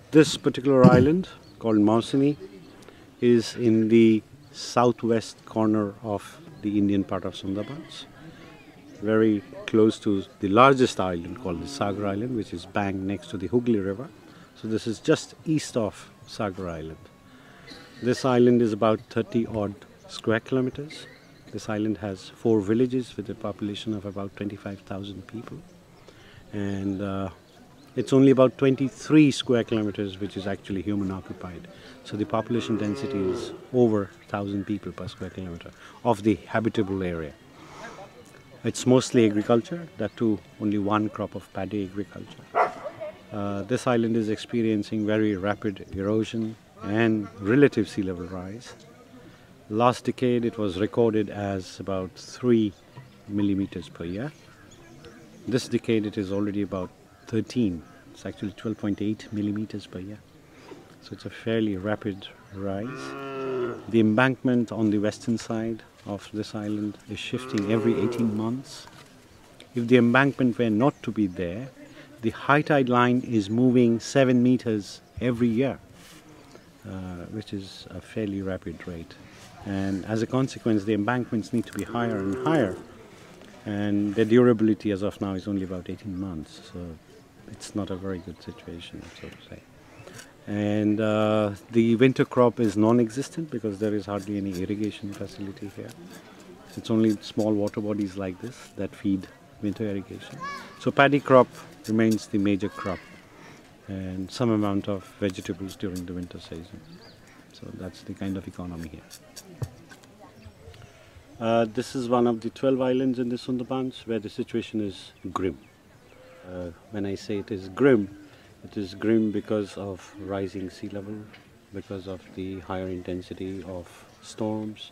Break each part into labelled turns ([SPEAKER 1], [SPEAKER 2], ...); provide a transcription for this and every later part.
[SPEAKER 1] This particular island, called Muosuni, is in the southwest corner of the Indian part of Sundarbans, very close to the largest island called the Sagar Island, which is bang next to the Hooghly River. So this is just east of Sagar Island. This island is about 30 odd square kilometers. This island has 4 villages with a population of about 25,000 people. And it's only about 23 square kilometers which is actually human occupied. So the population density is over 1,000 people per square kilometer of the habitable area. It's mostly agriculture, that too only one crop of paddy agriculture. This island is experiencing very rapid erosion and relative sea level rise. Last decade it was recorded as about 3 millimeters per year. This decade it is already about 13. It's actually 12.8 millimeters per year. So it's a fairly rapid rise. The embankment on the western side of this island is shifting every 18 months. If the embankment were not to be there, the high tide line is moving 7 meters every year, which is a fairly rapid rate. And as a consequence, the embankments need to be higher and higher. And the durability as of now is only about 18 months. So it's not a very good situation, so to say. And the winter crop is non-existent because there is hardly any irrigation facility here. It's only small water bodies like this that feed winter irrigation. So paddy crop remains the major crop and some amount of vegetables during the winter season. So that's the kind of economy here. This is one of the 12 islands in the Sundarbans where the situation is grim. When I say it is grim because of rising sea level, because of the higher intensity of storms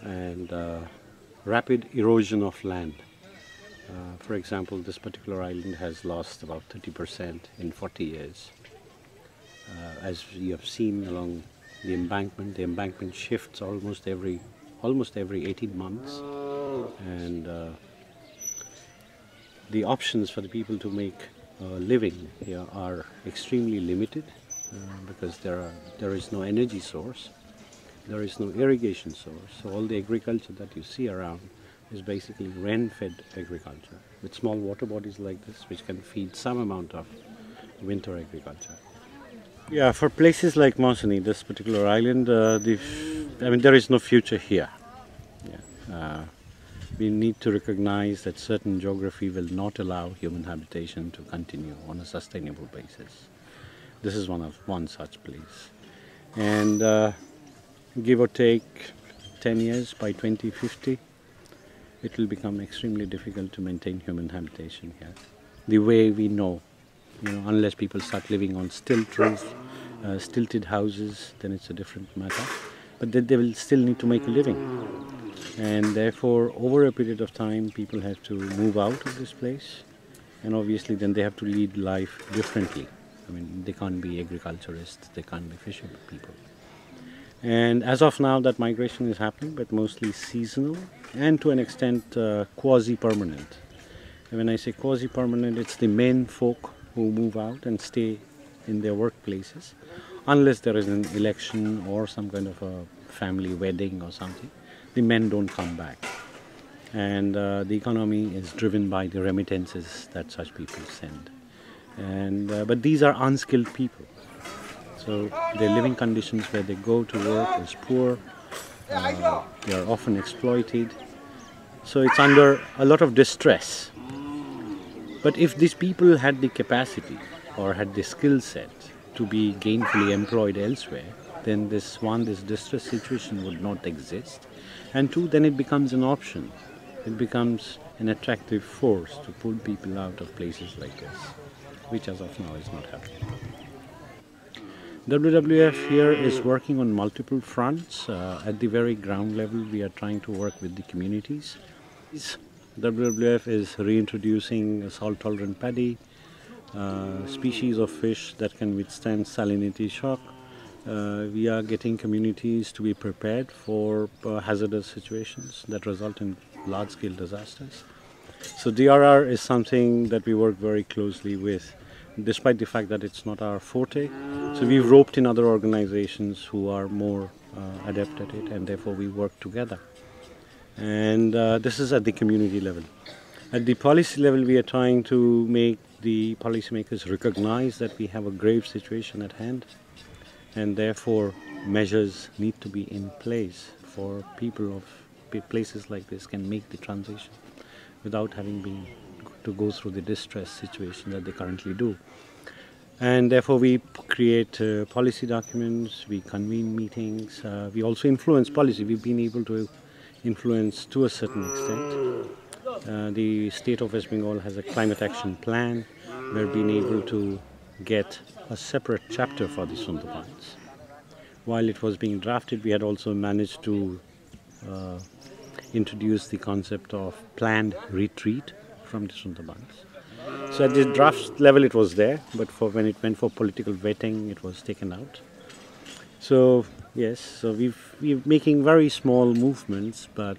[SPEAKER 1] and rapid erosion of land. For example, this particular island has lost about 30% in 40 years. As you have seen along the embankment shifts almost every 18 months, and the options for the people to make a living here are extremely limited because there is no energy source, there is no irrigation source. So all the agriculture that you see around is basically rain-fed agriculture with small water bodies like this which can feed some amount of winter agriculture. Yeah, for places like Muosuni, this particular island, there is no future here. Yeah. We need to recognize that certain geography will not allow human habitation to continue on a sustainable basis. This is one such place. And give or take 10 years, by 2050, it will become extremely difficult to maintain human habitation here. The way we know, unless people start living on stilt roof, stilted houses, then it's a different matter. But they will still need to make a living. And therefore, over a period of time, people have to move out of this place. And obviously, then they have to lead life differently. They can't be agriculturists, they can't be fishermen people. And as of now, that migration is happening, but mostly seasonal and to an extent quasi-permanent. And when I say quasi-permanent, it's the men folk who move out and stay in their workplaces, unless there is an election or some kind of a family wedding or something. The men don't come back. And the economy is driven by the remittances that such people send. But these are unskilled people. So their living conditions where they go to work is poor. They are often exploited. So it's under a lot of distress. But if these people had the capacity or had the skill set to be gainfully employed elsewhere, then this distress situation would not exist. And two, then it becomes an option. It becomes an attractive force to pull people out of places like this, which as of now is not happening. WWF here is working on multiple fronts. At the very ground level, we are trying to work with the communities. WWF is reintroducing salt-tolerant paddy, species of fish that can withstand salinity shock. We are getting communities to be prepared for hazardous situations that result in large-scale disasters. So DRR is something that we work very closely with despite the fact that it's not our forte. So we've roped in other organizations who are more adept at it, and therefore we work together. And this is at the community level. At the policy level, we are trying to make the policymakers recognize that we have a grave situation at hand, and therefore measures need to be in place for people of places like this can make the transition without having been to go through the distress situation that they currently do. And therefore we create policy documents, we convene meetings, we also influence policy. We've been able to influence to a certain extent. The state of West Bengal has a climate action plan. We've been able to get a separate chapter for the Sundarbans. While it was being drafted, we had also managed to introduce the concept of planned retreat from the Sundarbans. So at the draft level it was there, but when it went for political vetting, it was taken out. So yes, so we're making very small movements, but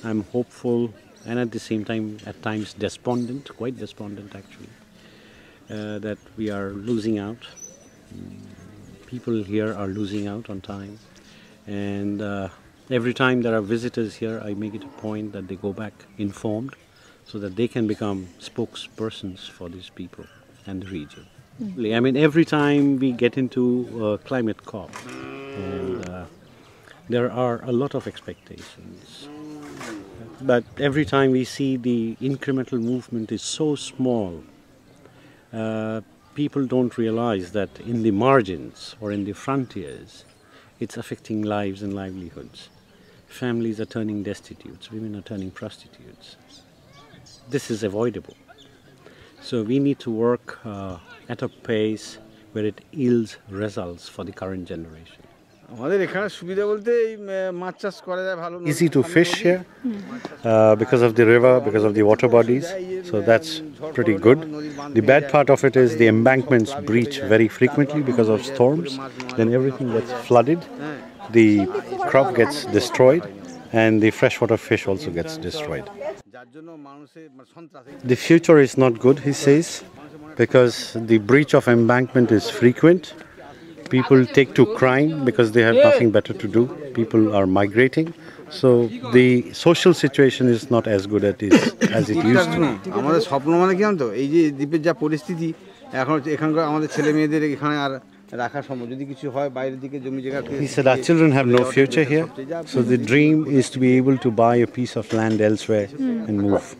[SPEAKER 1] I'm hopeful and at the same time at times despondent, quite despondent actually, that we are losing out. People here are losing out on time, and every time there are visitors here, I make it a point that they go back informed so that they can become spokespersons for these people and the region. I mean, every time we get into a climate COP, and there are a lot of expectations, but every time we see the incremental movement is so small, people don't realize that in the margins or in the frontiers, it's affecting lives and livelihoods. Families are turning destitute, women are turning prostitutes. This is avoidable. So we need to work at a pace where it yields results for the current generation. Easy to fish here because of the river, because of the water bodies, so that's pretty good. The bad part of it is the embankments breach very frequently because of storms, then everything gets flooded, the crop gets destroyed, and the freshwater fish also gets destroyed. The future is not good, he says, because the breach of embankment is frequent. People take to crime because they have nothing better to do. People are migrating. So the social situation is not as good as it used to be. He said our children have no future here, so the dream is to be able to buy a piece of land elsewhere and move.